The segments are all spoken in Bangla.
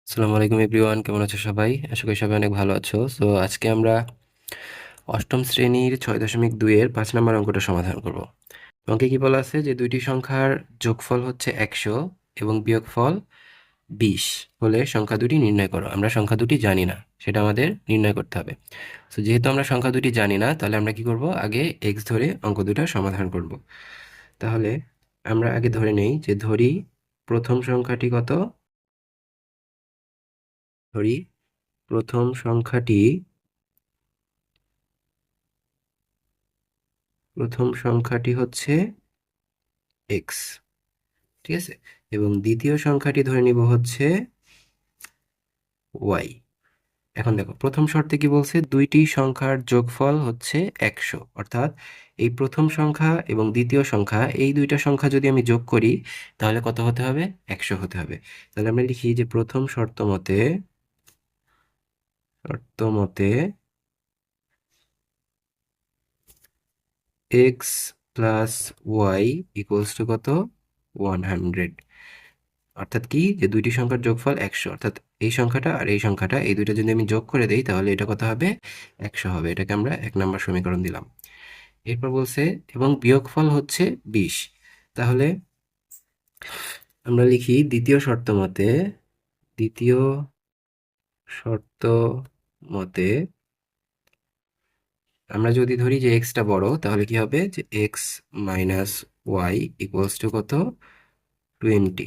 আসসালামু আলাইকুম এভরিওয়ান, কেমন আছো সবাই? আশা করি সবাই অনেক ভালো আছো। সো আজকে আমরা অষ্টম শ্রেণীর 6.2 এর 5 নম্বর অঙ্কটা সমাধান করব। অঙ্কে কি বলা আছে যে দুইটি সংখ্যার যোগফল হচ্ছে 100 এবং বিয়োগফল 20 হলে সংখ্যা দুটি নির্ণয় করো। আমরা সংখ্যা দুটি জানি না, সেটা আমাদের নির্ণয় করতে হবে। সো যেহেতু আমরা সংখ্যা দুটি জানি না, তাহলে আমরা কি করব, আগে এক্স ধরে অঙ্ক দুটা সমাধান করব। তাহলে আমরা আগে ধরে নেই যে প্রথম সংখ্যাটি কত। ধরি প্রথম সংখ্যাটি হচ্ছে এক্স, ঠিক আছে, এবং দ্বিতীয় সংখ্যাটি ধরে নিব হচ্ছে ওয়াই। এখন দেখো, প্রথম শর্তে কি বলছে, দুইটি সংখ্যার যোগফল হচ্ছে 100, অর্থাৎ এই প্রথম সংখ্যা এবং দ্বিতীয় সংখ্যা, এই দুইটা সংখ্যা যদি আমি যোগ করি তাহলে কত হতে হবে, 100 হতে হবে। তাহলে আমরা লিখি যে প্রথম শর্ত মতে x plus y equals to কত, 100। অর্থাৎ কি, যে দুইটি সংখ্যার যোগফল 100, অর্থাৎ এই সংখ্যাটা আর এই সংখ্যাটা, এই দুইটা যদি আমি যোগ করে দেই তাহলে এটা কত হবে, 100 হবে। এটাকে আমরা 1 নম্বর সমীকরণ দিলাম। এরপর বলছে এবং বিয়োগফল হচ্ছে 20। তাহলে আমরা লিখি দ্বিতীয় শর্ত মতে আমরা যদি ধরি যে এক্সটা বড়, তাহলে কি হবে, যে x minus y equals to কত, 20।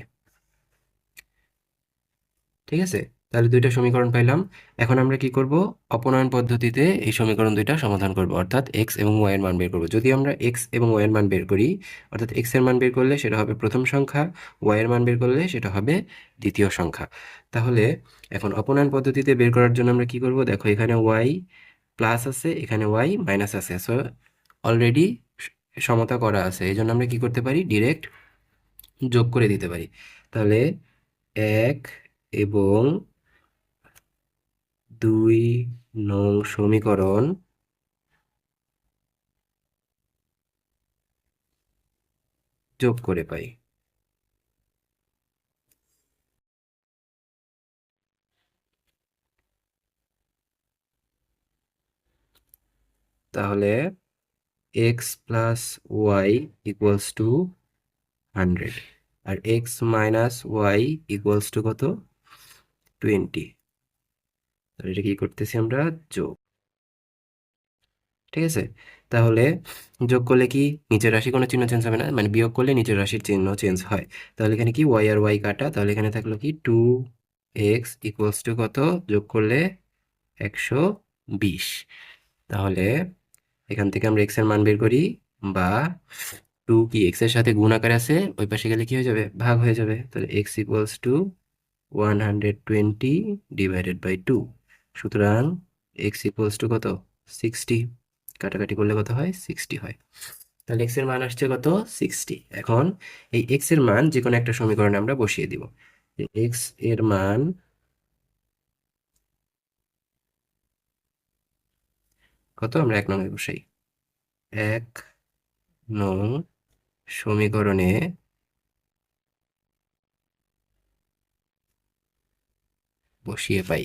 ঠিক আছে, তাহলে দুইটা সমীকরণ পাইলাম। এখন আমরা কি করব, অপনয়ন পদ্ধতিতে এই সমীকরণ দুইটা সমাধান করব, অর্থাৎ এক্স এবং ওয়াই এর মান বের করব। যদি আমরা এক্স এবং ওয়াই এর মান বের করি, অর্থাৎ এক্স এর মান বের করলে সেটা হবে প্রথম সংখ্যা, ওয়াই এর মান বের করলে সেটা হবে দ্বিতীয় সংখ্যা। তাহলে এখন অপনয়ন পদ্ধতিতে বের করার জন্য আমরা কি করব, দেখো এখানে ওয়াই প্লাস আছে, এখানে ওয়াই মাইনাস আছে, সো অলরেডি সমতা করা আছে, এই জন্য আমরা কি করতে পারি, ডিরেক্ট যোগ করে দিতে পারি। তাহলে 1 এবং 2 নং সমীকরণ যোগ করে পাই। তাহলে x plus y equals to 100, আর x minus y equals to কত, 20। তাহলে এটা কি করতেছি আমরা, যোগ। ঠিক আছে, তাহলে যোগ করলে কি নিচের রাশি কোনো চিহ্ন চেঞ্জ হবে না, মানে বিয়োগ করলে নিচের রাশির চিহ্ন চেঞ্জ হয়। তাহলে এখানে কি ওয়াই আর ওয়াই কাটা, তাহলে এখানে থাকলো কি 2x ইকুয়ালস টু কত, যোগ করলে 120। তাহলে এখান থেকে আমরা এক্স এর মান বের করি, বা 2 কি এক্স এর সাথে গুণ আকারে আছে, ওই পাশে গেলে কি হয়ে যাবে, ভাগ হয়ে যাবে। তাহলে x equals to 120 divided by 2। সুতরাং এক্স ইকুয়ালস টু কত, 60। কাটাকাটি করলে কত হয়, 60 হয়। তাহলে এক্স এর মান আসছে কত, 60। এখন এই এক্স এর মান যে কোনো একটা সমীকরণে আমরা বসিয়ে দিব। এক্স এর মান কত, আমরা 1 নং বসাই। 1 নং সমীকরণে বসিয়ে পাই।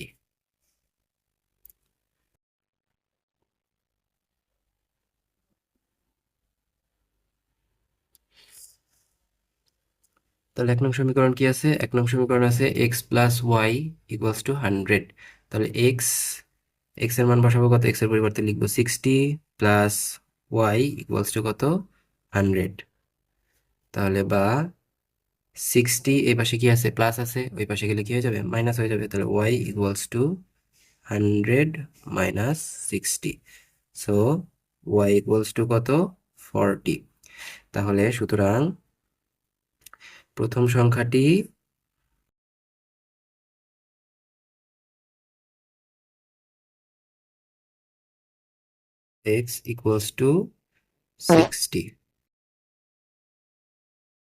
তাহলে 1 নং সমীকরণ কি আছে, 1 নং সমীকরণ আছে x plus y equals to 100। তাহলে এক্স এর মান বসাবো কত, এক্স এর পরিবর্তে লিখবো 60 প্লাস ওয়াই ইকুয়ালস টু কত, 100। তাহলে বা 60, এই পাশে কি আছে, প্লাস আছে, ওই পাশে গেলে কি হয়ে যাবে, মাইনাস হয়ে যাবে। তাহলে y equals to 100 minus 60। So y equals to কত, 40। তাহলে সুতরাং প্রথম সংখ্যাটি x ইকুয়ালস টু 60।